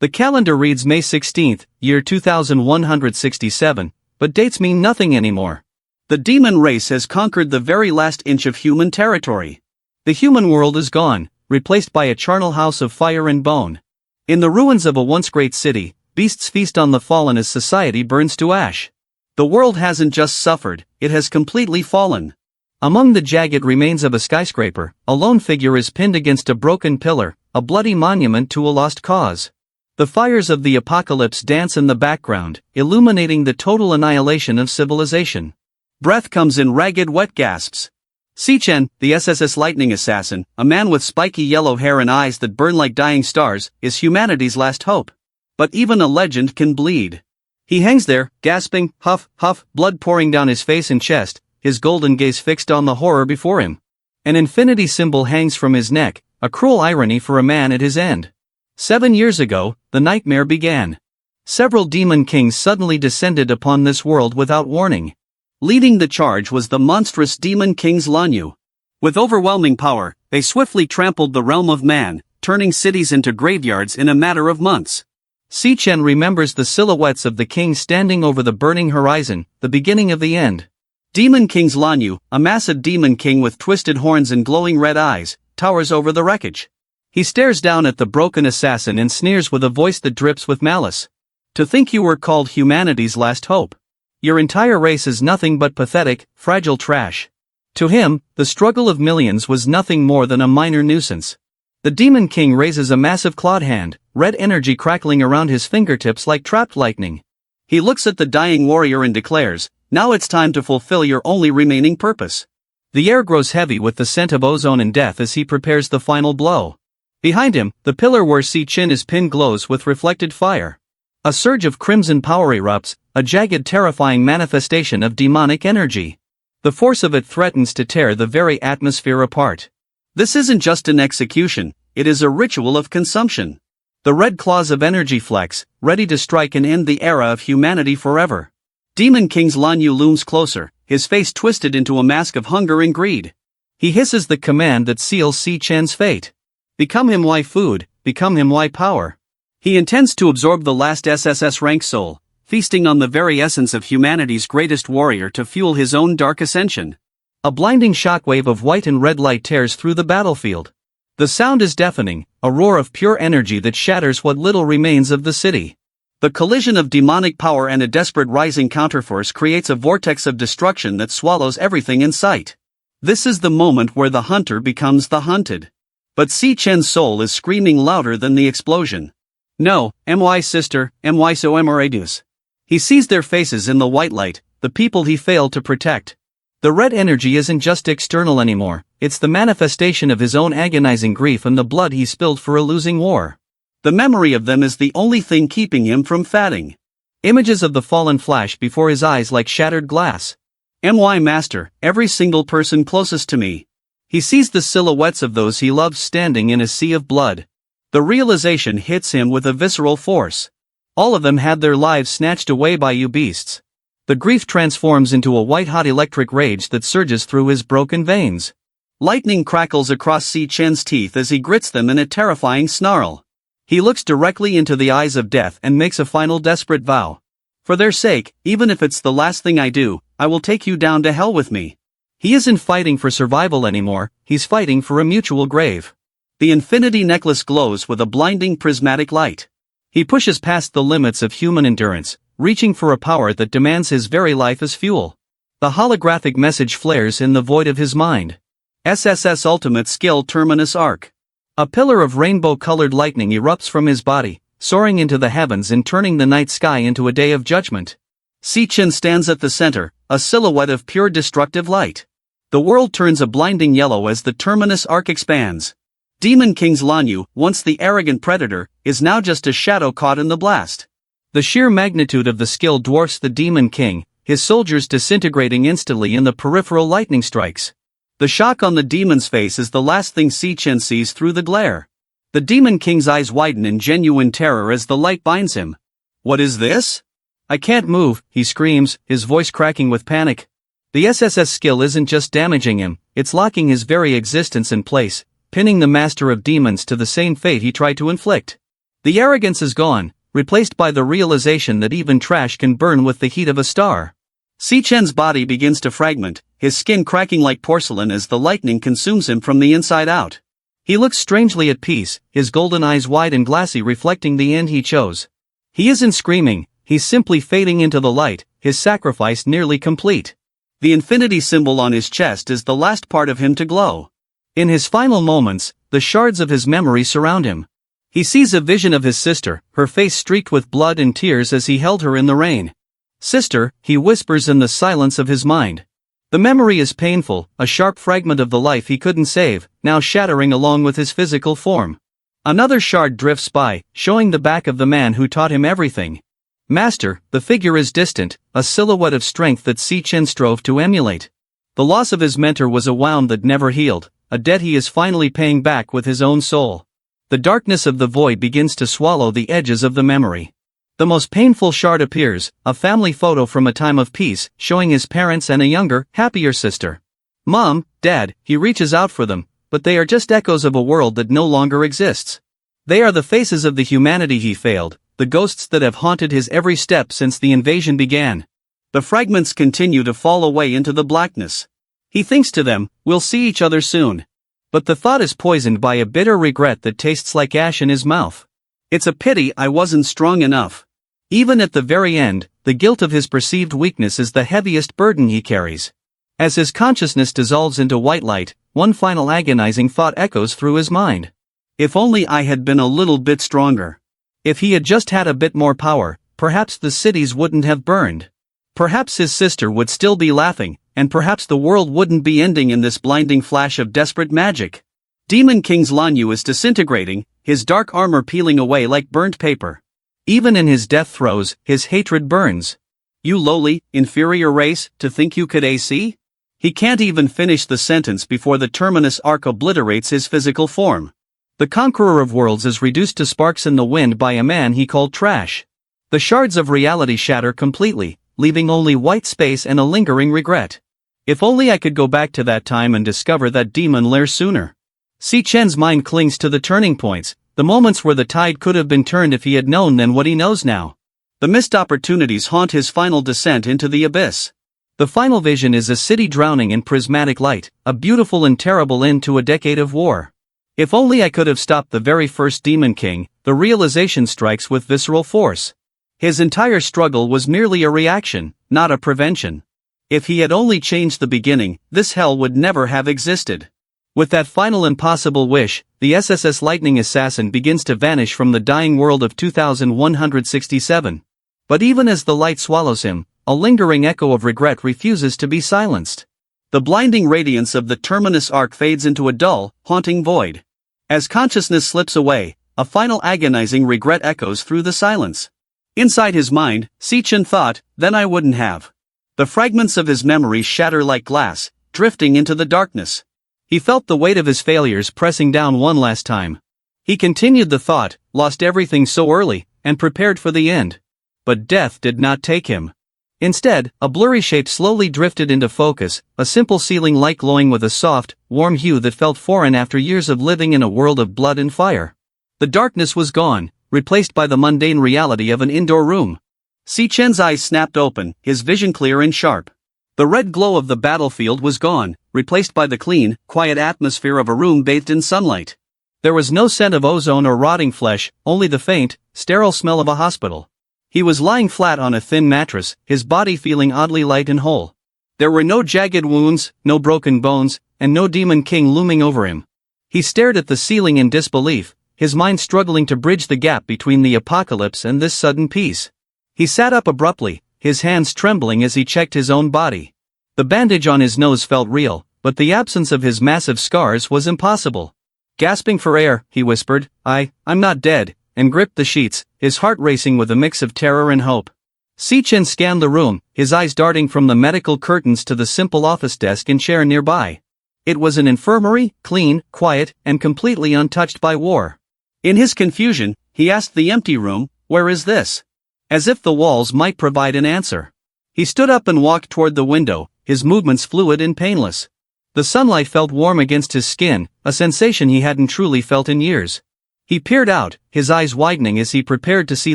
The calendar reads May 16th, year 2167, but dates mean nothing anymore. The demon race has conquered the very last inch of human territory. The human world is gone, replaced by a charnel house of fire and bone. In the ruins of a once great city, beasts feast on the fallen as society burns to ash. The world hasn't just suffered, it has completely fallen. Among the jagged remains of a skyscraper, a lone figure is pinned against a broken pillar, a bloody monument to a lost cause. The fires of the apocalypse dance in the background, illuminating the total annihilation of civilization. Breath comes in ragged wet gasps. Sichen, the SSS lightning assassin, a man with spiky yellow hair and eyes that burn like dying stars, is humanity's last hope. But even a legend can bleed. He hangs there, gasping, huff, huff, blood pouring down his face and chest, his golden gaze fixed on the horror before him. An infinity symbol hangs from his neck, a cruel irony for a man at his end. 7 years ago, the nightmare began. Several demon kings suddenly descended upon this world without warning. Leading the charge was the monstrous demon kings Lanyu. With overwhelming power, they swiftly trampled the realm of man, turning cities into graveyards in a matter of months. Sichen remembers the silhouettes of the kings standing over the burning horizon, the beginning of the end. Demon King's Lanyu, a massive demon king with twisted horns and glowing red eyes, towers over the wreckage. He stares down at the broken assassin and sneers with a voice that drips with malice. To think you were called humanity's last hope. Your entire race is nothing but pathetic, fragile trash. To him, the struggle of millions was nothing more than a minor nuisance. The Demon King raises a massive clawed hand, red energy crackling around his fingertips like trapped lightning. He looks at the dying warrior and declares, "Now it's time to fulfill your only remaining purpose." The air grows heavy with the scent of ozone and death as he prepares the final blow. Behind him, the pillar where Sichen is pinned glows with reflected fire. A surge of crimson power erupts, a jagged terrifying manifestation of demonic energy. The force of it threatens to tear the very atmosphere apart. This isn't just an execution, it is a ritual of consumption. The red claws of energy flex, ready to strike and end the era of humanity forever. Demon King's Lanyu looms closer, his face twisted into a mask of hunger and greed. He hisses the command that seals Sichen's fate. Become him Y food, become him Y power. He intends to absorb the last SSS rank soul, feasting on the very essence of humanity's greatest warrior to fuel his own dark ascension. A blinding shockwave of white and red light tears through the battlefield. The sound is deafening, a roar of pure energy that shatters what little remains of the city. The collision of demonic power and a desperate rising counterforce creates a vortex of destruction that swallows everything in sight. This is the moment where the hunter becomes the hunted. But Sichen's soul is screaming louder than the explosion. No, my sister, my so emeredus. He sees their faces in the white light, the people he failed to protect. The red energy isn't just external anymore, it's the manifestation of his own agonizing grief and the blood he spilled for a losing war. The memory of them is the only thing keeping him from fatting. Images of the fallen flash before his eyes like shattered glass. My master, every single person closest to me. He sees the silhouettes of those he loves standing in a sea of blood. The realization hits him with a visceral force. All of them had their lives snatched away by you beasts. The grief transforms into a white-hot electric rage that surges through his broken veins. Lightning crackles across Sichen's teeth as he grits them in a terrifying snarl. He looks directly into the eyes of death and makes a final desperate vow. For their sake, even if it's the last thing I do, I will take you down to hell with me. He isn't fighting for survival anymore, he's fighting for a mutual grave. The infinity necklace glows with a blinding prismatic light. He pushes past the limits of human endurance, reaching for a power that demands his very life as fuel. The holographic message flares in the void of his mind. SSS Ultimate Skill Terminus Arc. A pillar of rainbow-colored lightning erupts from his body, soaring into the heavens and turning the night sky into a day of judgment. Sichen stands at the center, a silhouette of pure destructive light. The world turns a blinding yellow as the Terminus Arc expands. Demon King's Lanyu, once the arrogant predator, is now just a shadow caught in the blast. The sheer magnitude of the skill dwarfs the Demon King, his soldiers disintegrating instantly in the peripheral lightning strikes. The shock on the demon's face is the last thing Sichen sees through the glare. The Demon King's eyes widen in genuine terror as the light binds him. What is this? I can't move, he screams, his voice cracking with panic. The SSS skill isn't just damaging him, it's locking his very existence in place, pinning the master of demons to the same fate he tried to inflict. The arrogance is gone, replaced by the realization that even trash can burn with the heat of a star. Si Chen's body begins to fragment, his skin cracking like porcelain as the lightning consumes him from the inside out. He looks strangely at peace, his golden eyes wide and glassy reflecting the end he chose. He isn't screaming, he's simply fading into the light, his sacrifice nearly complete. The infinity symbol on his chest is the last part of him to glow. In his final moments, the shards of his memory surround him. He sees a vision of his sister, her face streaked with blood and tears as he held her in the rain. "Sister," he whispers in the silence of his mind. The memory is painful, a sharp fragment of the life he couldn't save, now shattering along with his physical form. Another shard drifts by, showing the back of the man who taught him everything. Master, the figure is distant, a silhouette of strength that Si Chen strove to emulate. The loss of his mentor was a wound that never healed, a debt he is finally paying back with his own soul. The darkness of the void begins to swallow the edges of the memory. The most painful shard appears, a family photo from a time of peace, showing his parents and a younger, happier sister. "Mom, Dad," he reaches out for them, but they are just echoes of a world that no longer exists. They are the faces of the humanity he failed, the ghosts that have haunted his every step since the invasion began. The fragments continue to fall away into the blackness. He thinks to them, "We'll see each other soon." But the thought is poisoned by a bitter regret that tastes like ash in his mouth. "It's a pity I wasn't strong enough." Even at the very end, the guilt of his perceived weakness is the heaviest burden he carries. As his consciousness dissolves into white light, one final agonizing thought echoes through his mind. If only I had been a little bit stronger. If he had just had a bit more power, perhaps the cities wouldn't have burned. Perhaps his sister would still be laughing, and perhaps the world wouldn't be ending in this blinding flash of desperate magic. Demon King's Lanyu is disintegrating, his dark armor peeling away like burnt paper. Even in his death throes, his hatred burns. "You lowly, inferior race, to think you could AC?" He can't even finish the sentence before the terminus arc obliterates his physical form. The conqueror of worlds is reduced to sparks in the wind by a man he called trash. The shards of reality shatter completely, leaving only white space and a lingering regret. If only I could go back to that time and discover that demon lair sooner. Si Chen's mind clings to the turning points, the moments where the tide could have been turned if he had known then what he knows now. The missed opportunities haunt his final descent into the abyss. The final vision is a city drowning in prismatic light, a beautiful and terrible end to a decade of war. If only I could have stopped the very first Demon King, the realization strikes with visceral force. His entire struggle was merely a reaction, not a prevention. If he had only changed the beginning, this hell would never have existed. With that final impossible wish, the SSS Lightning Assassin begins to vanish from the dying world of 2167. But even as the light swallows him, a lingering echo of regret refuses to be silenced. The blinding radiance of the terminus arc fades into a dull, haunting void. As consciousness slips away, a final agonizing regret echoes through the silence. Inside his mind, Si Chen thought, "Then I wouldn't have." The fragments of his memory shatter like glass, drifting into the darkness. He felt the weight of his failures pressing down one last time. He continued the thought, lost everything so early, and prepared for the end. But death did not take him. Instead, a blurry shape slowly drifted into focus, a simple ceiling light glowing with a soft, warm hue that felt foreign after years of living in a world of blood and fire. The darkness was gone, replaced by the mundane reality of an indoor room. Si Chen's eyes snapped open, his vision clear and sharp. The red glow of the battlefield was gone, replaced by the clean, quiet atmosphere of a room bathed in sunlight. There was no scent of ozone or rotting flesh, only the faint, sterile smell of a hospital. He was lying flat on a thin mattress, his body feeling oddly light and whole. There were no jagged wounds, no broken bones, and no Demon King looming over him. He stared at the ceiling in disbelief, his mind struggling to bridge the gap between the apocalypse and this sudden peace. He sat up abruptly, his hands trembling as he checked his own body. The bandage on his nose felt real, but the absence of his massive scars was impossible. Gasping for air, he whispered, I'm not dead," and gripped the sheets, his heart racing with a mix of terror and hope. Si Chen scanned the room, his eyes darting from the medical curtains to the simple office desk and chair nearby. It was an infirmary, clean, quiet, and completely untouched by war. In his confusion, he asked the empty room, "Where is this?" As if the walls might provide an answer. He stood up and walked toward the window, his movements fluid and painless. The sunlight felt warm against his skin, a sensation he hadn't truly felt in years. He peered out, his eyes widening as he prepared to see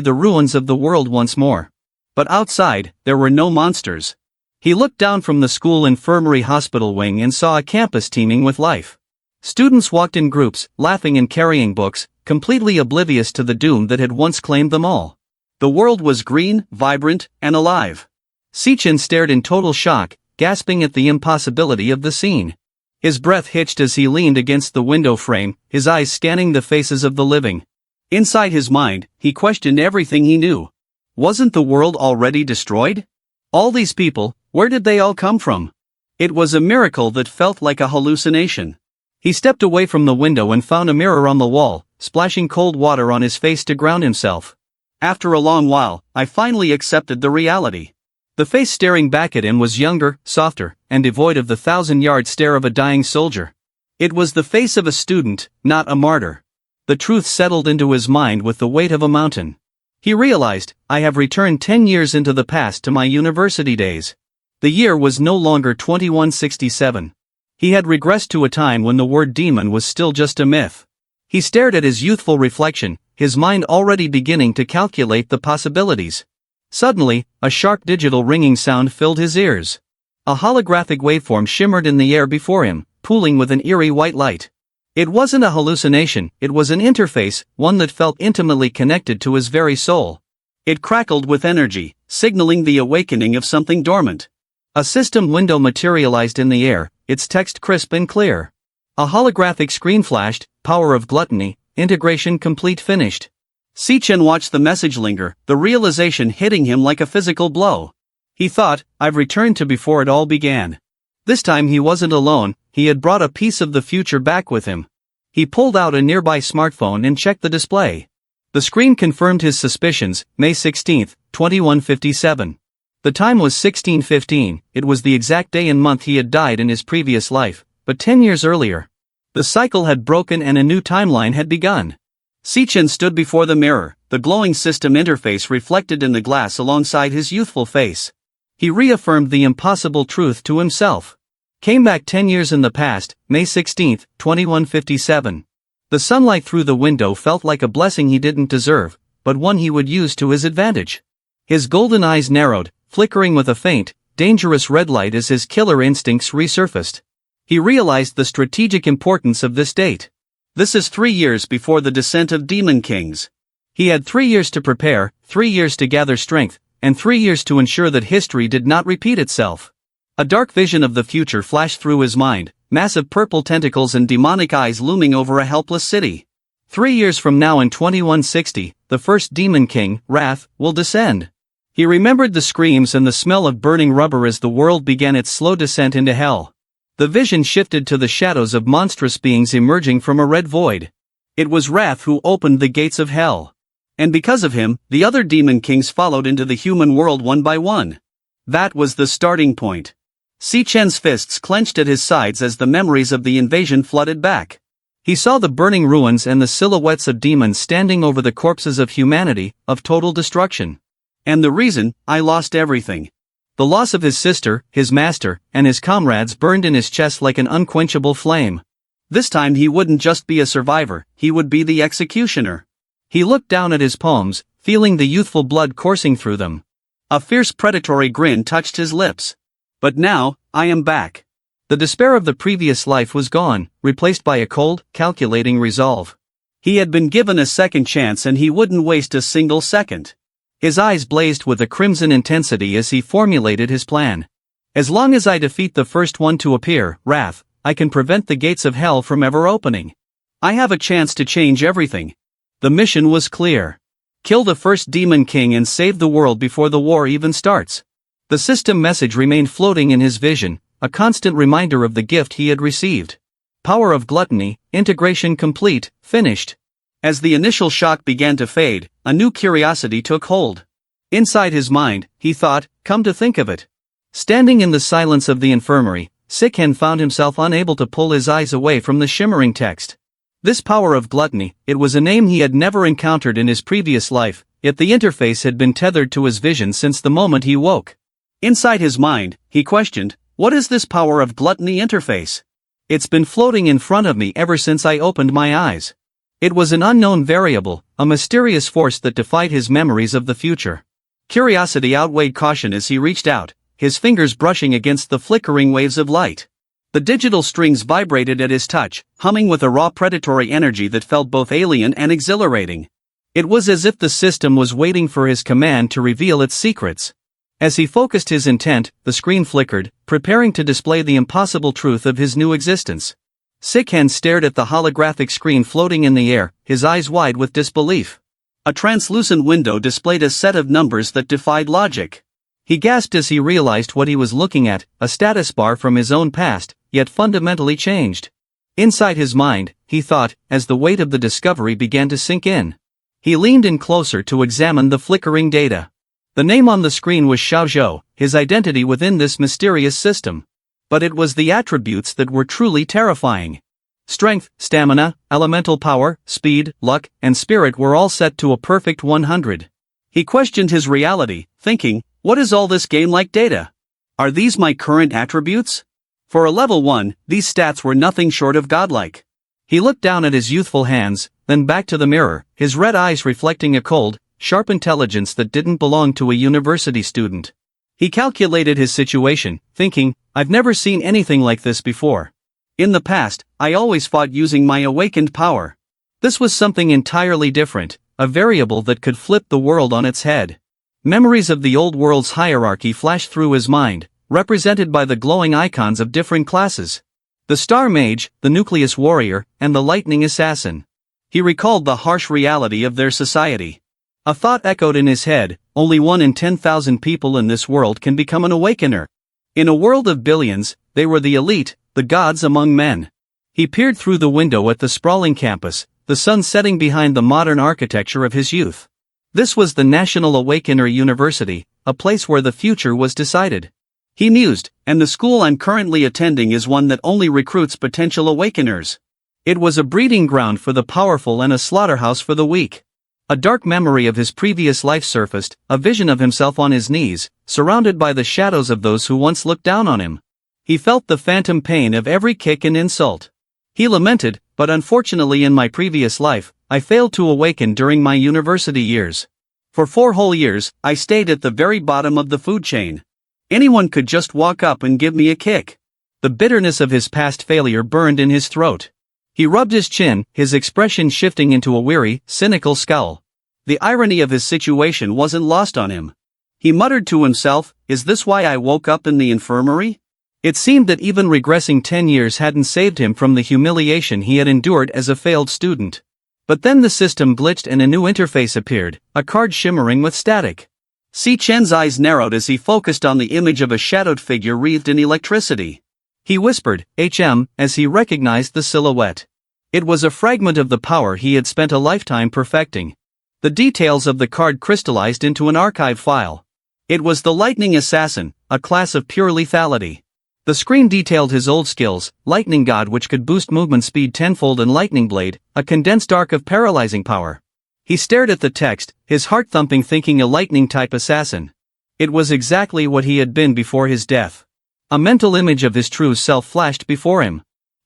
the ruins of the world once more. But outside, there were no monsters. He looked down from the school infirmary hospital wing and saw a campus teeming with life. Students walked in groups, laughing and carrying books, completely oblivious to the doom that had once claimed them all. The world was green, vibrant, and alive. Sichin stared in total shock, gasping at the impossibility of the scene. His breath hitched as he leaned against the window frame, his eyes scanning the faces of the living. Inside his mind, he questioned everything he knew. Wasn't the world already destroyed? All these people, where did they all come from? It was a miracle that felt like a hallucination. He stepped away from the window and found a mirror on the wall, splashing cold water on his face to ground himself. After a long while, I finally accepted the reality. The face staring back at him was younger, softer, and devoid of the 1,000-yard stare of a dying soldier. It was the face of a student, not a martyr. The truth settled into his mind with the weight of a mountain. He realized, I have returned 10 years into the past to my university days. The year was no longer 2167. He had regressed to a time when the word demon was still just a myth. He stared at his youthful reflection, his mind already beginning to calculate the possibilities. Suddenly, a sharp digital ringing sound filled his ears. A holographic waveform shimmered in the air before him, pooling with an eerie white light. It wasn't a hallucination, it was an interface, one that felt intimately connected to his very soul. It crackled with energy, signaling the awakening of something dormant. A system window materialized in the air, its text crisp and clear. A holographic screen flashed, power of gluttony, integration complete finished. Sichin watched the message linger, the realization hitting him like a physical blow. He thought, I've returned to before it all began. This time he wasn't alone, he had brought a piece of the future back with him. He pulled out a nearby smartphone and checked the display. The screen confirmed his suspicions, May 16, 2157. The time was 1615, it was the exact day and month he had died in his previous life, but 10 years earlier. The cycle had broken and a new timeline had begun. Sichin stood before the mirror, the glowing system interface reflected in the glass alongside his youthful face. He reaffirmed the impossible truth to himself. Came back 10 years in the past, May 16, 2157. The sunlight through the window felt like a blessing he didn't deserve, but one he would use to his advantage. His golden eyes narrowed, flickering with a faint, dangerous red light as his killer instincts resurfaced. He realized the strategic importance of this date. This is 3 years before the descent of Demon Kings. He had 3 years to prepare, 3 years to gather strength, and 3 years to ensure that history did not repeat itself. A dark vision of the future flashed through his mind, massive purple tentacles and demonic eyes looming over a helpless city. 3 years from now in 2160, the first Demon King, Wrath, will descend. He remembered the screams and the smell of burning rubber as the world began its slow descent into hell. The vision shifted to the shadows of monstrous beings emerging from a red void. It was Wrath who opened the gates of hell. And because of him, the other demon kings followed into the human world one by one. That was the starting point. Sichin's fists clenched at his sides as the memories of the invasion flooded back. He saw the burning ruins and the silhouettes of demons standing over the corpses of humanity, of total destruction. And the reason, I lost everything. The loss of his sister, his master, and his comrades burned in his chest like an unquenchable flame. This time he wouldn't just be a survivor, he would be the executioner. He looked down at his palms, feeling the youthful blood coursing through them. A fierce predatory grin touched his lips. But now, I am back. The despair of the previous life was gone, replaced by a cold, calculating resolve. He had been given a second chance and he wouldn't waste a single second. His eyes blazed with a crimson intensity as he formulated his plan. As long as I defeat the first one to appear, Wrath, I can prevent the gates of hell from ever opening. I have a chance to change everything. The mission was clear. Kill the first Demon King and save the world before the war even starts. The system message remained floating in his vision, a constant reminder of the gift he had received. Power of gluttony, integration complete, finished. As the initial shock began to fade, a new curiosity took hold. Inside his mind, he thought, come to think of it. Standing in the silence of the infirmary, Sichin found himself unable to pull his eyes away from the shimmering text. This power of gluttony, it was a name he had never encountered in his previous life, yet the interface had been tethered to his vision since the moment he woke. Inside his mind, he questioned, what is this power of gluttony interface? It's been floating in front of me ever since I opened my eyes. It was an unknown variable, a mysterious force that defied his memories of the future. Curiosity outweighed caution as he reached out, his fingers brushing against the flickering waves of light. The digital strings vibrated at his touch, humming with a raw predatory energy that felt both alien and exhilarating. It was as if the system was waiting for his command to reveal its secrets. As he focused his intent, the screen flickered, preparing to display the impossible truth of his new existence. Sikhen stared at the holographic screen floating in the air, his eyes wide with disbelief. A translucent window displayed a set of numbers that defied logic. He gasped as he realized what he was looking at, a status bar from his own past, yet fundamentally changed. Inside his mind, he thought, as the weight of the discovery began to sink in. He leaned in closer to examine the flickering data. The name on the screen was Xiaozhou, his identity within this mysterious system. But it was the attributes that were truly terrifying. Strength, stamina, elemental power, speed, luck, and spirit were all set to a perfect 100. He questioned his reality, thinking, what is all this game-like data? Are these my current attributes? For a level 1, these stats were nothing short of godlike. He looked down at his youthful hands, then back to the mirror, his red eyes reflecting a cold, sharp intelligence that didn't belong to a university student. He calculated his situation, thinking, I've never seen anything like this before. In the past, I always fought using my awakened power. This was something entirely different, a variable that could flip the world on its head. Memories of the old world's hierarchy flashed through his mind, represented by the glowing icons of different classes. The Star Mage, the Nucleus Warrior, and the Lightning Assassin. He recalled the harsh reality of their society. A thought echoed in his head, only 1 in 10,000 people in this world can become an awakener. In a world of billions, they were the elite, the gods among men. He peered through the window at the sprawling campus, the sun setting behind the modern architecture of his youth. This was the National Awakener University, a place where the future was decided. He mused, and the school I'm currently attending is one that only recruits potential awakeners. It was a breeding ground for the powerful and a slaughterhouse for the weak. A dark memory of his previous life surfaced, a vision of himself on his knees, surrounded by the shadows of those who once looked down on him. He felt the phantom pain of every kick and insult. He lamented, but unfortunately in my previous life, I failed to awaken during my university years. For 4 whole years, I stayed at the very bottom of the food chain. Anyone could just walk up and give me a kick. The bitterness of his past failure burned in his throat. He rubbed his chin, his expression shifting into a weary, cynical scowl. The irony of his situation wasn't lost on him. He muttered to himself, is this why I woke up in the infirmary? It seemed that even regressing 10 years hadn't saved him from the humiliation he had endured as a failed student. But then the system glitched and a new interface appeared, a card shimmering with static. Si Chen's eyes narrowed as he focused on the image of a shadowed figure wreathed in electricity. He whispered, HM, as he recognized the silhouette. It was a fragment of the power he had spent a lifetime perfecting. The details of the card crystallized into an archive file. It was the Lightning Assassin, a class of pure lethality. The screen detailed his old skills, Lightning God which could boost movement speed tenfold and Lightning Blade, a condensed arc of paralyzing power. He stared at the text, his heart thumping thinking a lightning-type assassin. It was exactly what he had been before his death. A mental image of his true self flashed before him.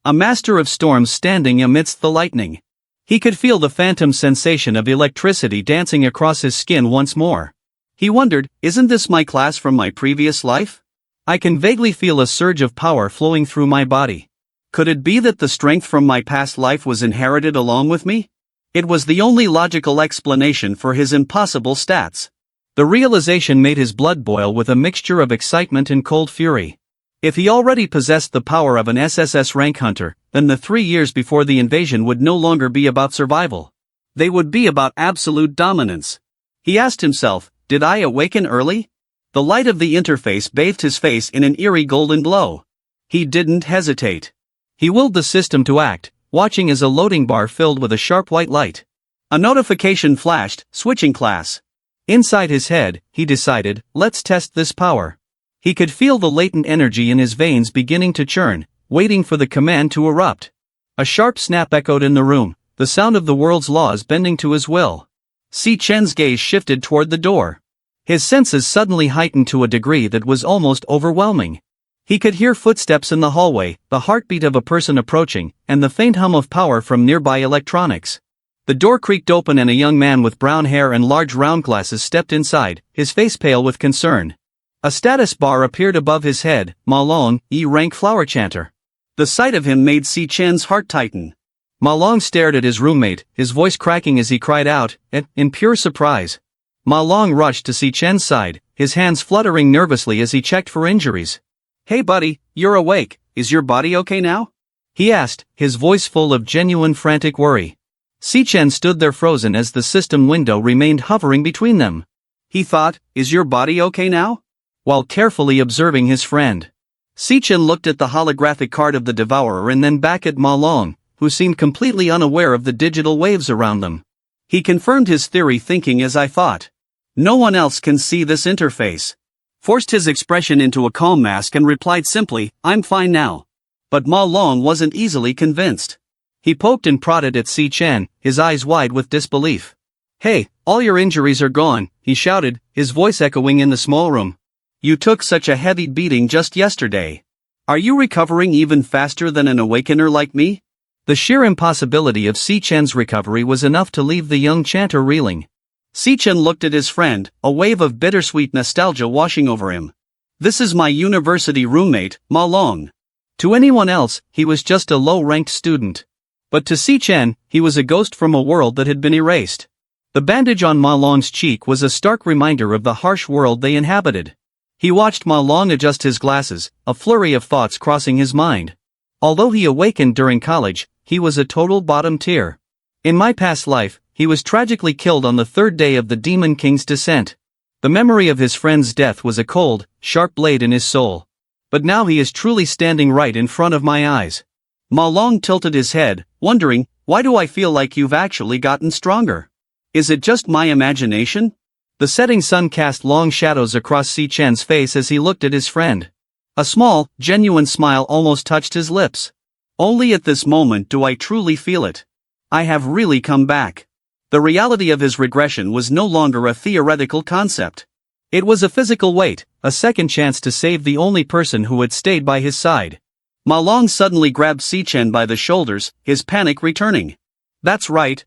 A master of storms standing amidst the lightning. He could feel the phantom sensation of electricity dancing across his skin once more. He wondered, isn't this my class from my previous life? I can vaguely feel a surge of power flowing through my body. Could it be that the strength from my past life was inherited along with me? It was the only logical explanation for his impossible stats. The realization made his blood boil with a mixture of excitement and cold fury. If he already possessed the power of an SSS rank hunter, then the 3 years before the invasion would no longer be about survival. They would be about absolute dominance. He asked himself, did I awaken early? The light of the interface bathed his face in an eerie golden glow. He didn't hesitate. He willed the system to act, watching as a loading bar filled with a sharp white light. A notification flashed, switching class. Inside his head, he decided, let's test this power. He could feel the latent energy in his veins beginning to churn, waiting for the command to erupt. A sharp snap echoed in the room, the sound of the world's laws bending to his will. Si Chen's gaze shifted toward the door. His senses suddenly heightened to a degree that was almost overwhelming. He could hear footsteps in the hallway, the heartbeat of a person approaching, and the faint hum of power from nearby electronics. The door creaked open and a young man with brown hair and large round glasses stepped inside, his face pale with concern. A status bar appeared above his head, Ma Long, E-rank flower chanter. The sight of him made Si Chen's heart tighten. Ma Long stared at his roommate, his voice cracking as he cried out, in pure surprise. Ma Long rushed to Si Chen's side, his hands fluttering nervously as he checked for injuries. "Hey buddy, you're awake, is your body okay now?" he asked, his voice full of genuine frantic worry. Si Chen stood there frozen as the system window remained hovering between them. He thought, "Is your body okay now?" while carefully observing his friend. Si Chen looked at the holographic card of the Devourer and then back at Ma Long, who seemed completely unaware of the digital waves around them. He confirmed his theory, thinking, "As I thought. No one else can see this interface." Forced his expression into a calm mask and replied simply, "I'm fine now." But Ma Long wasn't easily convinced. He poked and prodded at Si Chen, his eyes wide with disbelief. "Hey, all your injuries are gone," he shouted, his voice echoing in the small room. "You took such a heavy beating just yesterday. Are you recovering even faster than an awakener like me?" The sheer impossibility of Si Chen's recovery was enough to leave the young chanter reeling. Si Chen looked at his friend, a wave of bittersweet nostalgia washing over him. "This is my university roommate, Ma Long." To anyone else, he was just a low-ranked student. But to Si Chen, he was a ghost from a world that had been erased. The bandage on Ma Long's cheek was a stark reminder of the harsh world they inhabited. He watched Ma Long adjust his glasses, a flurry of thoughts crossing his mind. Although he awakened during college, he was a total bottom tier. In my past life, he was tragically killed on the third day of the Demon King's descent. The memory of his friend's death was a cold, sharp blade in his soul. But now he is truly standing right in front of my eyes. Ma Long tilted his head, wondering, "Why do I feel like you've actually gotten stronger? Is it just my imagination?" The setting sun cast long shadows across Si Chen's face as he looked at his friend. A small, genuine smile almost touched his lips. "Only at this moment do I truly feel it. I have really come back." The reality of his regression was no longer a theoretical concept. It was a physical weight, a second chance to save the only person who had stayed by his side. Ma Long suddenly grabbed Si Chen by the shoulders, his panic returning. "That's right.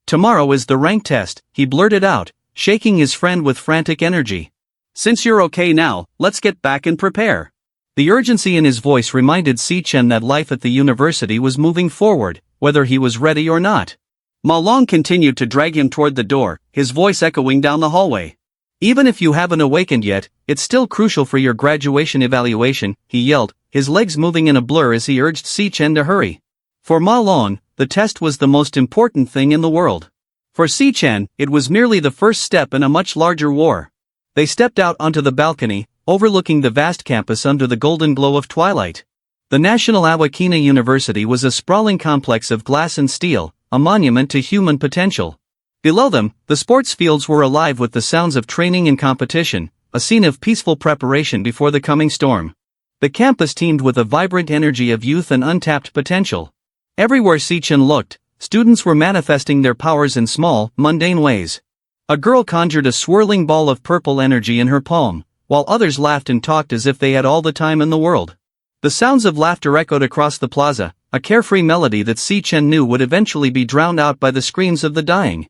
Tomorrow is the rank test," he blurted out, shaking his friend with frantic energy. "Since you're okay now, let's get back and prepare." The urgency in his voice reminded Si Chen that life at the university was moving forward, whether he was ready or not. Ma Long continued to drag him toward the door, his voice echoing down the hallway. "Even if you haven't awakened yet, it's still crucial for your graduation evaluation," he yelled, his legs moving in a blur as he urged Si Chen to hurry. For Ma Long, the test was the most important thing in the world. For Si Chen, it was merely the first step in a much larger war. They stepped out onto the balcony, overlooking the vast campus under the golden glow of twilight. The National Awakina University was a sprawling complex of glass and steel, a monument to human potential. Below them, the sports fields were alive with the sounds of training and competition, a scene of peaceful preparation before the coming storm. The campus teemed with a vibrant energy of youth and untapped potential. Everywhere Si Chen looked, students were manifesting their powers in small, mundane ways. A girl conjured a swirling ball of purple energy in her palm, while others laughed and talked as if they had all the time in the world. The sounds of laughter echoed across the plaza, a carefree melody that Si Chen knew would eventually be drowned out by the screams of the dying.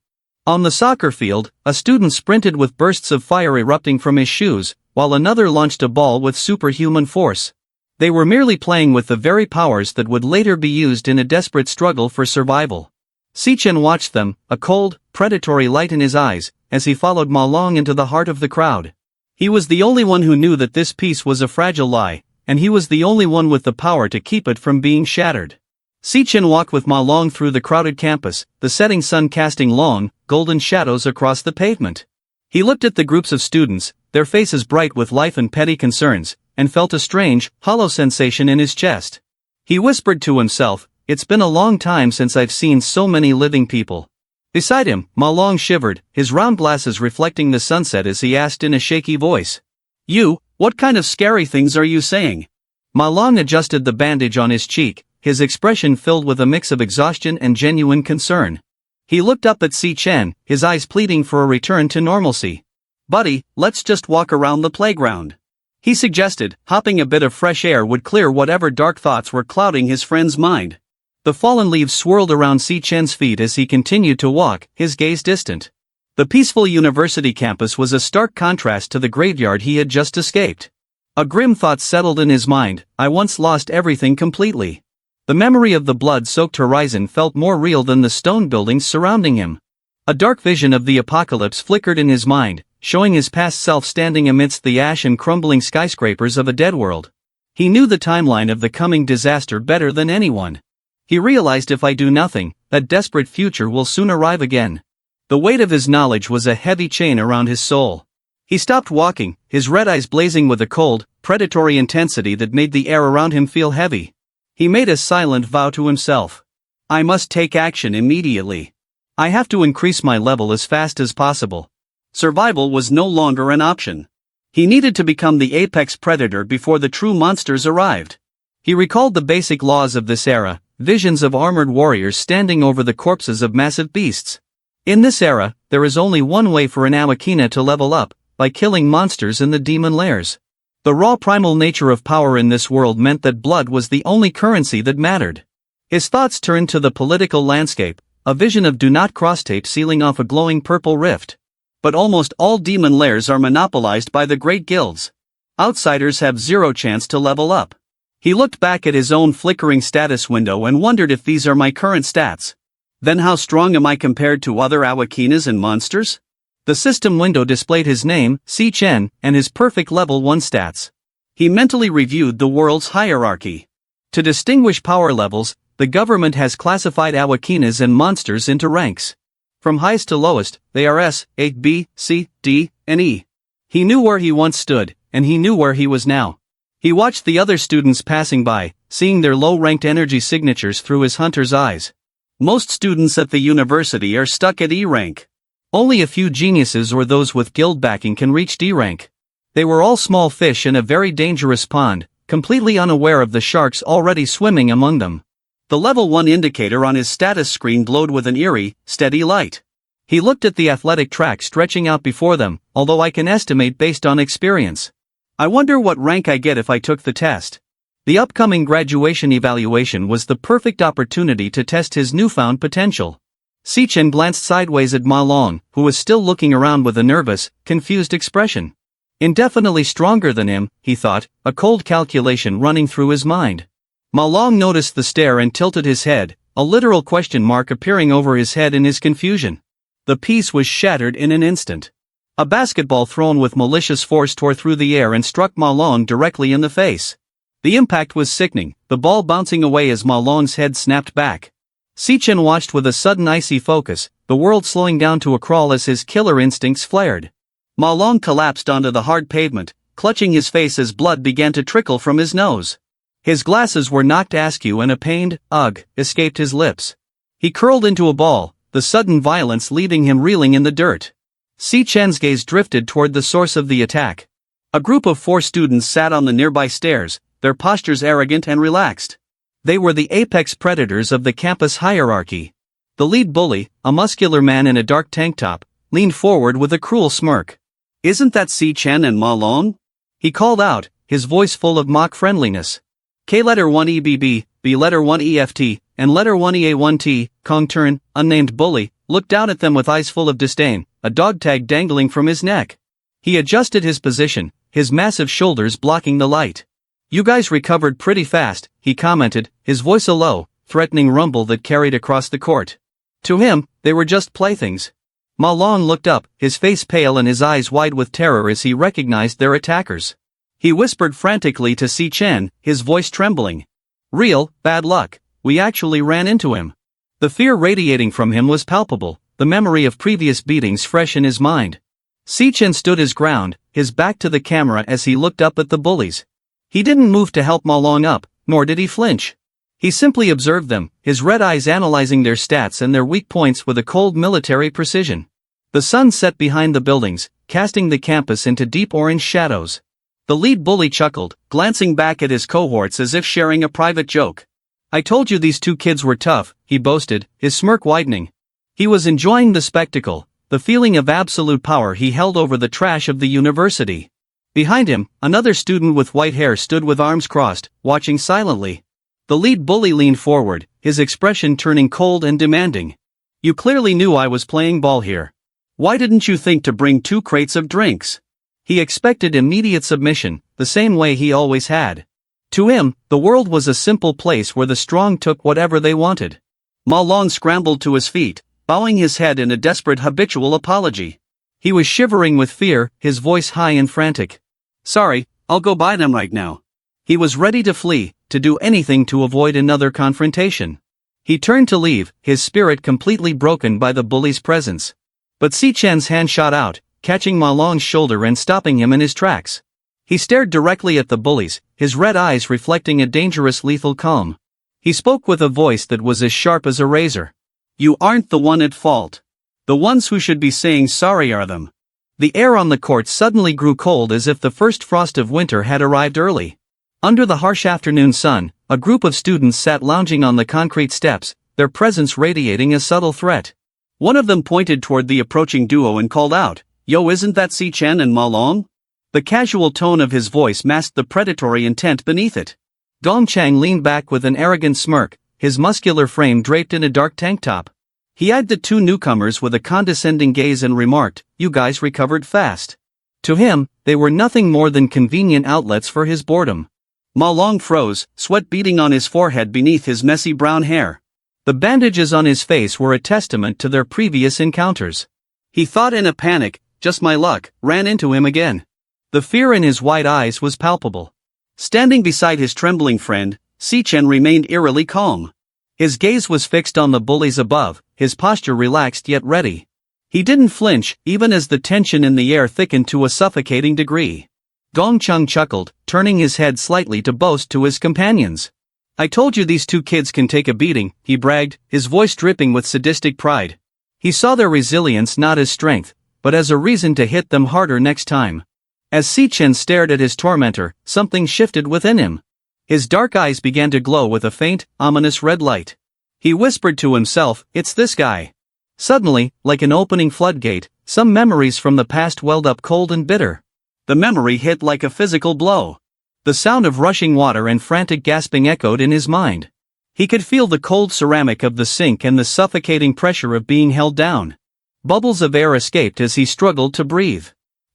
On the soccer field, a student sprinted with bursts of fire erupting from his shoes, while another launched a ball with superhuman force. They were merely playing with the very powers that would later be used in a desperate struggle for survival. Si Chen watched them, a cold, predatory light in his eyes, as he followed Ma Long into the heart of the crowd. He was the only one who knew that this peace was a fragile lie, and he was the only one with the power to keep it from being shattered. Si Chen walked with Ma Long through the crowded campus, the setting sun casting long, golden shadows across the pavement. He looked at the groups of students, their faces bright with life and petty concerns, and felt a strange, hollow sensation in his chest. He whispered to himself, "It's been a long time since I've seen so many living people." Beside him, Ma Long shivered, his round glasses reflecting the sunset as he asked in a shaky voice, "You, what kind of scary things are you saying?" Ma Long adjusted the bandage on his cheek, his expression filled with a mix of exhaustion and genuine concern. He looked up at Si Chen, his eyes pleading for a return to normalcy. "Buddy, let's just walk around the playground," he suggested, hoping a bit of fresh air would clear whatever dark thoughts were clouding his friend's mind. The fallen leaves swirled around Si Chen's feet as he continued to walk, his gaze distant. The peaceful university campus was a stark contrast to the graveyard he had just escaped. A grim thought settled in his mind: I once lost everything completely. The memory of the blood-soaked horizon felt more real than the stone buildings surrounding him. A dark vision of the apocalypse flickered in his mind, showing his past self standing amidst the ash and crumbling skyscrapers of a dead world. He knew the timeline of the coming disaster better than anyone. He realized, if I do nothing, that desperate future will soon arrive again. The weight of his knowledge was a heavy chain around his soul. He stopped walking, his red eyes blazing with a cold, predatory intensity that made the air around him feel heavy. He made a silent vow to himself. I must take action immediately. I have to increase my level as fast as possible. Survival was no longer an option. He needed to become the apex predator before the true monsters arrived. He recalled the basic laws of this era, visions of armored warriors standing over the corpses of massive beasts. In this era, there is only one way for an Awakina to level up: by killing monsters in the demon lairs. The raw primal nature of power in this world meant that blood was the only currency that mattered. His thoughts turned to the political landscape, a vision of do not cross tape sealing off a glowing purple rift. But almost all demon lairs are monopolized by the great guilds. Outsiders have zero chance to level up. He looked back at his own flickering status window and wondered if these are my current stats. Then how strong am I compared to other Awakinas and monsters? The system window displayed his name, Si Chen, and his perfect level 1 stats. He mentally reviewed the world's hierarchy. To distinguish power levels, the government has classified Awakinas and monsters into ranks. From highest to lowest, they are S, A, B, C, D, and E. He knew where he once stood, and he knew where he was now. He watched the other students passing by, seeing their low-ranked energy signatures through his hunter's eyes. Most students at the university are stuck at E rank. Only a few geniuses or those with guild backing can reach D rank. They were all small fish in a very dangerous pond, completely unaware of the sharks already swimming among them. The level 1 indicator on his status screen glowed with an eerie, steady light. He looked at the athletic track stretching out before them, although I can estimate based on experience. I wonder what rank I get if I took the test. The upcoming graduation evaluation was the perfect opportunity to test his newfound potential. Si Chen glanced sideways at Ma Long, who was still looking around with a nervous, confused expression. Indefinitely stronger than him, he thought, a cold calculation running through his mind. Ma Long noticed the stare and tilted his head, a literal question mark appearing over his head in his confusion. The peace was shattered in an instant. A basketball thrown with malicious force tore through the air and struck Ma Long directly in the face. The impact was sickening, the ball bouncing away as Ma Long's head snapped back. Si Chen watched with a sudden icy focus, the world slowing down to a crawl as his killer instincts flared. Ma Long collapsed onto the hard pavement, clutching his face as blood began to trickle from his nose. His glasses were knocked askew and a pained "ugh" escaped his lips. He curled into a ball, the sudden violence leaving him reeling in the dirt. Si Chen's gaze drifted toward the source of the attack. A group of 4 students sat on the nearby stairs, their postures arrogant and relaxed. They were the apex predators of the campus hierarchy. The lead bully, a muscular man in a dark tank top, leaned forward with a cruel smirk. "Isn't that Si Chen and Ma Long?" he called out, his voice full of mock friendliness. K letter 1 EBB, B letter 1 EFT, and letter 1 EA1T, Kong Turn, unnamed bully, looked down at them with eyes full of disdain, a dog tag dangling from his neck. He adjusted his position, his massive shoulders blocking the light. "You guys recovered pretty fast," he commented, his voice a low, threatening rumble that carried across the court. To him, they were just playthings. Ma Long looked up, his face pale and his eyes wide with terror as he recognized their attackers. He whispered frantically to Si Chen, his voice trembling. "Real bad luck, we actually ran into him." The fear radiating from him was palpable, the memory of previous beatings fresh in his mind. Si Chen stood his ground, his back to the camera as he looked up at the bullies. He didn't move to help Ma Long up, nor did he flinch. He simply observed them, his red eyes analyzing their stats and their weak points with a cold military precision. The sun set behind the buildings, casting the campus into deep orange shadows. The lead bully chuckled, glancing back at his cohorts as if sharing a private joke. "I told you these 2 kids were tough," he boasted, his smirk widening. He was enjoying the spectacle, the feeling of absolute power he held over the trash of the university. Behind him, another student with white hair stood with arms crossed, watching silently. The lead bully leaned forward, his expression turning cold and demanding. "You clearly knew I was playing ball here. Why didn't you think to bring 2 crates of drinks?" He expected immediate submission, the same way he always had. To him, the world was a simple place where the strong took whatever they wanted. Ma Long scrambled to his feet, bowing his head in a desperate habitual apology. He was shivering with fear, his voice high and frantic. "Sorry, I'll go buy them right now." He was ready to flee, to do anything to avoid another confrontation. He turned to leave, his spirit completely broken by the bully's presence. But Si Chen's hand shot out, catching Ma Long's shoulder and stopping him in his tracks. He stared directly at the bullies, his red eyes reflecting a dangerous lethal calm. He spoke with a voice that was as sharp as a razor. "You aren't the one at fault. The ones who should be saying sorry are them." The air on the court suddenly grew cold as if the first frost of winter had arrived early. Under the harsh afternoon sun, a group of students sat lounging on the concrete steps, their presence radiating a subtle threat. One of them pointed toward the approaching duo and called out, "Yo, isn't that Si Chen and Ma Long?" The casual tone of his voice masked the predatory intent beneath it. Dong Chang leaned back with an arrogant smirk, his muscular frame draped in a dark tank top. He eyed the 2 newcomers with a condescending gaze and remarked, "You guys recovered fast." To him, they were nothing more than convenient outlets for his boredom. Ma Long froze, sweat beading on his forehead beneath his messy brown hair. The bandages on his face were a testament to their previous encounters. He thought in a panic, "Just my luck," ran into him again. The fear in his wide eyes was palpable. Standing beside his trembling friend, Si Chen remained eerily calm. His gaze was fixed on the bullies above, his posture relaxed yet ready. He didn't flinch, even as the tension in the air thickened to a suffocating degree. Gong Chung chuckled, turning his head slightly to boast to his companions. "I told you these 2 kids can take a beating," he bragged, his voice dripping with sadistic pride. He saw their resilience not as strength, but as a reason to hit them harder next time. As Si Chen stared at his tormentor, something shifted within him. His dark eyes began to glow with a faint, ominous red light. He whispered to himself, "It's this guy." Suddenly, like an opening floodgate, some memories from the past welled up cold and bitter. The memory hit like a physical blow. The sound of rushing water and frantic gasping echoed in his mind. He could feel the cold ceramic of the sink and the suffocating pressure of being held down. Bubbles of air escaped as he struggled to breathe.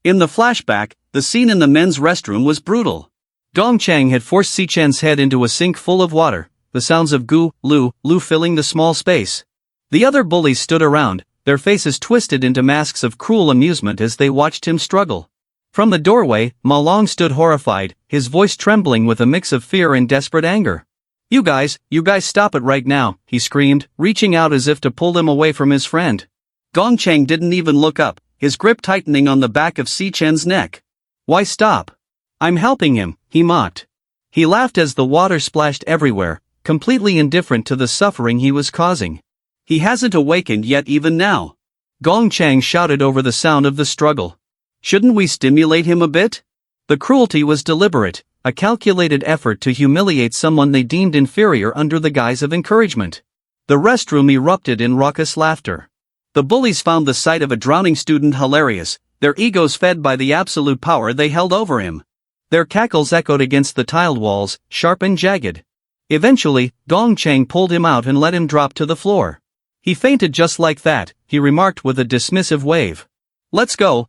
In the flashback, the scene in the men's restroom was brutal. Dong Chang had forced Si Chen's head into a sink full of water, the sounds of gu, lu filling the small space. The other bullies stood around, their faces twisted into masks of cruel amusement as they watched him struggle. From the doorway, Ma Long stood horrified, his voice trembling with a mix of fear and desperate anger. You guys stop it right now," he screamed, reaching out as if to pull them away from his friend. Dong Chang didn't even look up, his grip tightening on the back of Si Chen's neck. "Why stop? I'm helping him," he mocked. He laughed as the water splashed everywhere, completely indifferent to the suffering he was causing. "He hasn't awakened yet even now." Gong Chang shouted over the sound of the struggle. "Shouldn't we stimulate him a bit?" The cruelty was deliberate, a calculated effort to humiliate someone they deemed inferior under the guise of encouragement. The restroom erupted in raucous laughter. The bullies found the sight of a drowning student hilarious, their egos fed by the absolute power they held over him. Their cackles echoed against the tiled walls, sharp and jagged. Eventually, Gong Chang pulled him out and let him drop to the floor. "He fainted just like that," he remarked with a dismissive wave. Let's go,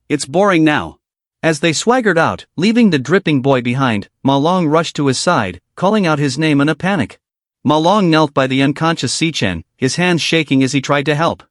it's boring now." As they swaggered out, leaving the dripping boy behind, Ma Long rushed to his side, calling out his name in a panic. Ma Long knelt by the unconscious Si Chen, his hands shaking as he tried to help.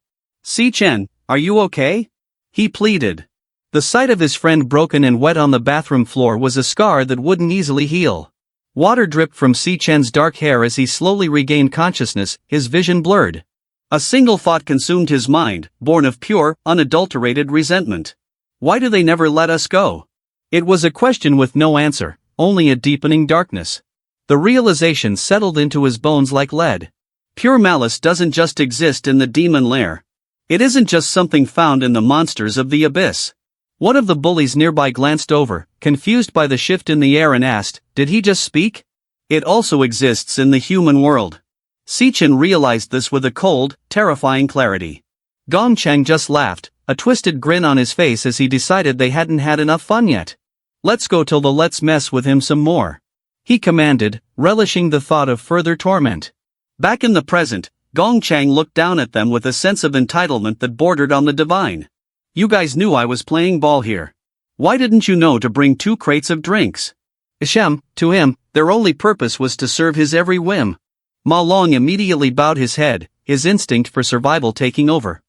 "Si Chen, are you okay?" he pleaded. The sight of his friend broken and wet on the bathroom floor was a scar that wouldn't easily heal. Water dripped from Si Chen's dark hair as he slowly regained consciousness, his vision blurred. A single thought consumed his mind, born of pure, unadulterated resentment. Why do they never let us go? It was a question with no answer, only a deepening darkness. The realization settled into his bones like lead. Pure malice doesn't just exist in the demon lair. It isn't just something found in the monsters of the abyss. One of the bullies nearby glanced over, confused by the shift in the air and asked, "Did he just speak?" It also exists in the human world. Si Chen realized this with a cold, terrifying clarity. Gong Chang just laughed, a twisted grin on his face as he decided they hadn't had enough fun yet. "Let's go till let's mess with him some more," he commanded, relishing the thought of further torment. Back in the present, Gong Chang looked down at them with a sense of entitlement that bordered on the divine. You guys knew I was playing ball here. Why didn't you know to bring 2 crates of drinks? To him, their only purpose was to serve his every whim. Ma Long immediately bowed his head, his instinct for survival taking over.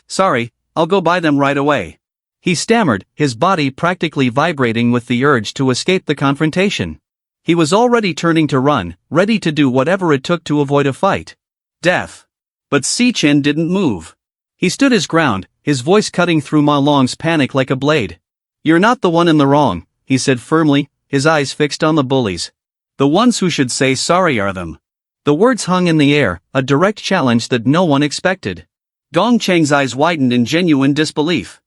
Sorry, I'll go buy them right away. He stammered, his body practically vibrating with the urge to escape the confrontation. He was already turning to run, ready to do whatever it took to avoid a fight. Death. But Si Chen didn't move. He stood his ground, his voice cutting through Ma Long's panic like a blade. You're not the one in the wrong, he said firmly, his eyes fixed on the bullies. The ones who should say sorry are them. The words hung in the air, a direct challenge that no one expected. Gong Chang's eyes widened in genuine disbelief.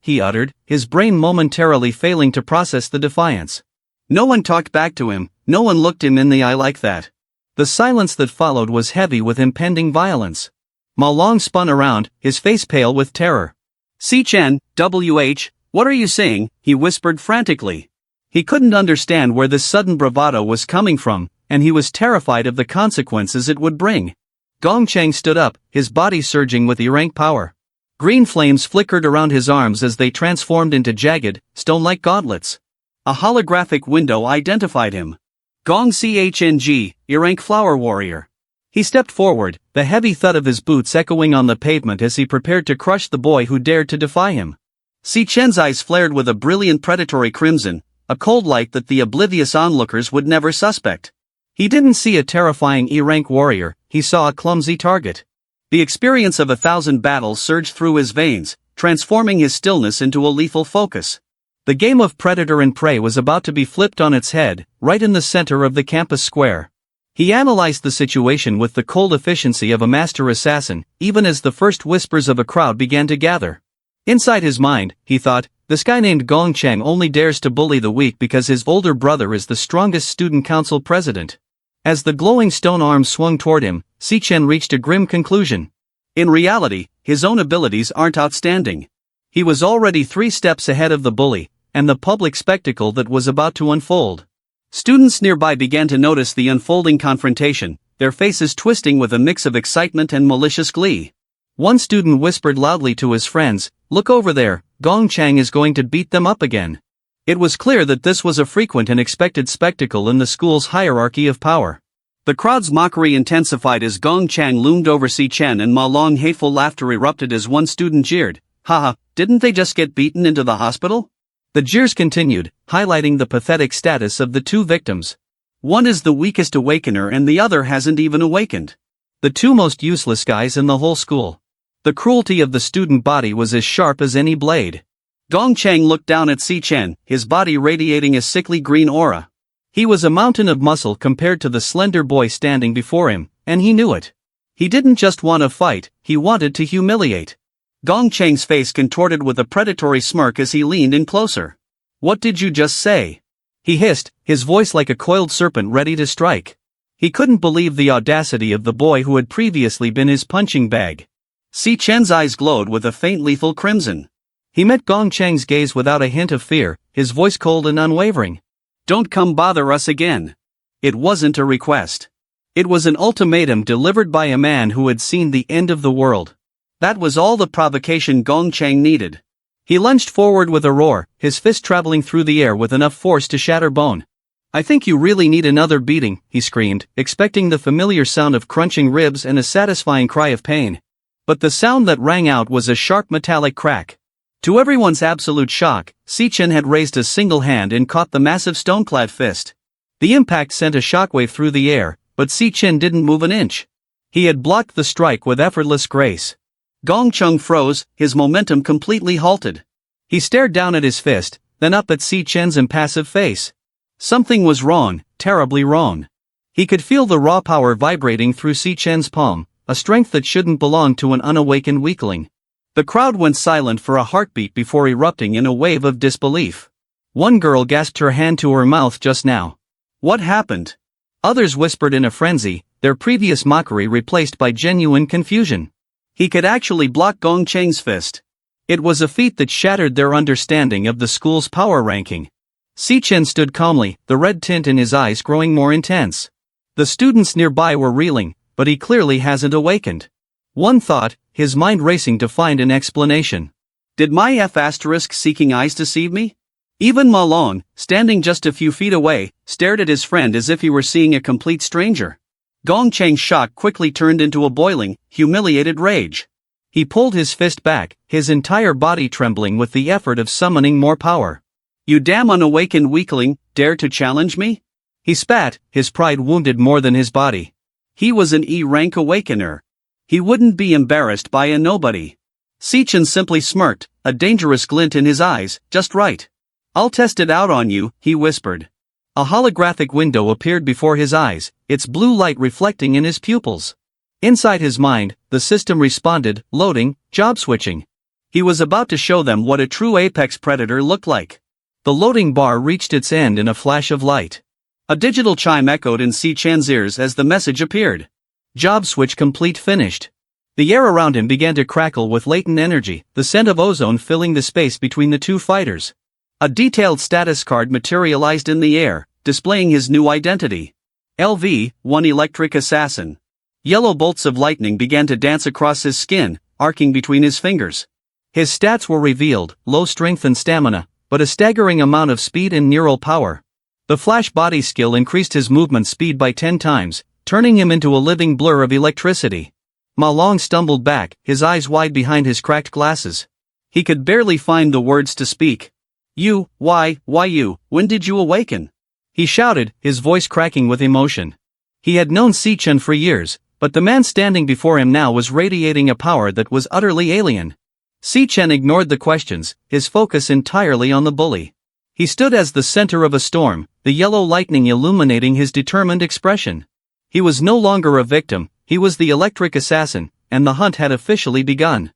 He uttered, his brain momentarily failing to process the defiance. No one talked back to him, no one looked him in the eye like that. The silence that followed was heavy with impending violence. Ma Long spun around, his face pale with terror. Si Chen, what are you saying? He whispered frantically. He couldn't understand where this sudden bravado was coming from, and he was terrified of the consequences it would bring. Gong Chang stood up, his body surging with errank power. Green flames flickered around his arms as they transformed into jagged, stone-like gauntlets. A holographic window identified him. Gong Chng, errank flower warrior. He stepped forward, the heavy thud of his boots echoing on the pavement as he prepared to crush the boy who dared to defy him. Si Chen's eyes flared with a brilliant predatory crimson, a cold light that the oblivious onlookers would never suspect. He didn't see a terrifying E-rank warrior, he saw a clumsy target. The experience of 1,000 battles surged through his veins, transforming his stillness into a lethal focus. The game of predator and prey was about to be flipped on its head, right in the center of the campus square. He analyzed the situation with the cold efficiency of a master assassin, even as the first whispers of a crowd began to gather. Inside his mind, he thought, this guy named Gong Chang only dares to bully the weak because his older brother is the strongest student council president. As the glowing stone arm swung toward him, Si Chen reached a grim conclusion. In reality, his own abilities aren't outstanding. He was already 3 steps ahead of the bully, and the public spectacle that was about to unfold. Students nearby began to notice the unfolding confrontation, their faces twisting with a mix of excitement and malicious glee. One student whispered loudly to his friends, "Look over there, Gong Chang is going to beat them up again." It was clear that this was a frequent and expected spectacle in the school's hierarchy of power. The crowd's mockery intensified as Gong Chang loomed over Si Chen, and Ma Long hateful laughter erupted as one student jeered, "Haha, didn't they just get beaten into the hospital?" The jeers continued, highlighting the pathetic status of the 2 victims. One is the weakest awakener and the other hasn't even awakened. The 2 most useless guys in the whole school. The cruelty of the student body was as sharp as any blade. Gong Chang looked down at Si Chen, his body radiating a sickly green aura. He was a mountain of muscle compared to the slender boy standing before him, and he knew it. He didn't just want to fight, he wanted to humiliate. Gong Chang's face contorted with a predatory smirk as he leaned in closer. "What did you just say?" he hissed, his voice like a coiled serpent ready to strike. He couldn't believe the audacity of the boy who had previously been his punching bag. Si Chen's eyes glowed with a faint lethal crimson. He met Gong Chang's gaze without a hint of fear, his voice cold and unwavering. "Don't come bother us again." It wasn't a request. It was an ultimatum delivered by a man who had seen the end of the world. That was all the provocation Gong Chang needed. He lunged forward with a roar, his fist traveling through the air with enough force to shatter bone. "I think you really need another beating," he screamed, expecting the familiar sound of crunching ribs and a satisfying cry of pain. But the sound that rang out was a sharp metallic crack. To everyone's absolute shock, Si Chen had raised a single hand and caught the massive stone-clad fist. The impact sent a shockwave through the air, but Si Chen didn't move an inch. He had blocked the strike with effortless grace. Gong Chang froze, his momentum completely halted. He stared down at his fist, then up at Si Chen's impassive face. Something was wrong, terribly wrong. He could feel the raw power vibrating through Si Chen's palm, a strength that shouldn't belong to an unawakened weakling. The crowd went silent for a heartbeat before erupting in a wave of disbelief. One girl gasped her hand to her mouth just now. What happened? Others whispered in a frenzy, their previous mockery replaced by genuine confusion. He could actually block Gong Chang's fist. It was a feat that shattered their understanding of the school's power ranking. Si Chen stood calmly, the red tint in his eyes growing more intense. The students nearby were reeling, but he clearly hasn't awakened. One thought, his mind racing to find an explanation. Did my F***-seeking eyes deceive me? Even Malone, standing just a few feet away, stared at his friend as if he were seeing a complete stranger. Gong Cheng's shock quickly turned into a boiling, humiliated rage. He pulled his fist back, his entire body trembling with the effort of summoning more power. You damn unawakened weakling, dare to challenge me? He spat, his pride wounded more than his body. He was an E-rank awakener. He wouldn't be embarrassed by a nobody. Sichin simply smirked, a dangerous glint in his eyes, just right. I'll test it out on you, he whispered. A holographic window appeared before his eyes, its blue light reflecting in his pupils. Inside his mind, the system responded, loading, job switching. He was about to show them what a true apex predator looked like. The loading bar reached its end in a flash of light. A digital chime echoed in Sichin's ears as the message appeared. Job switch complete, finished. The air around him began to crackle with latent energy, the scent of ozone filling the space between the two fighters. A detailed status card materialized in the air, displaying his new identity. LV-1 Electric Assassin. Yellow bolts of lightning began to dance across his skin, arcing between his fingers. His stats were revealed, low strength and stamina, but a staggering amount of speed and neural power. The flash body skill increased his movement speed by 10 times, turning him into a living blur of electricity. Ma Long stumbled back, his eyes wide behind his cracked glasses. He could barely find the words to speak. Why you, when did you awaken? He shouted, his voice cracking with emotion. He had known Sichin for years, but the man standing before him now was radiating a power that was utterly alien. Sichin ignored the questions, his focus entirely on the bully. He stood as the center of a storm, the yellow lightning illuminating his determined expression. He was no longer a victim, he was the electric assassin, and the hunt had officially begun.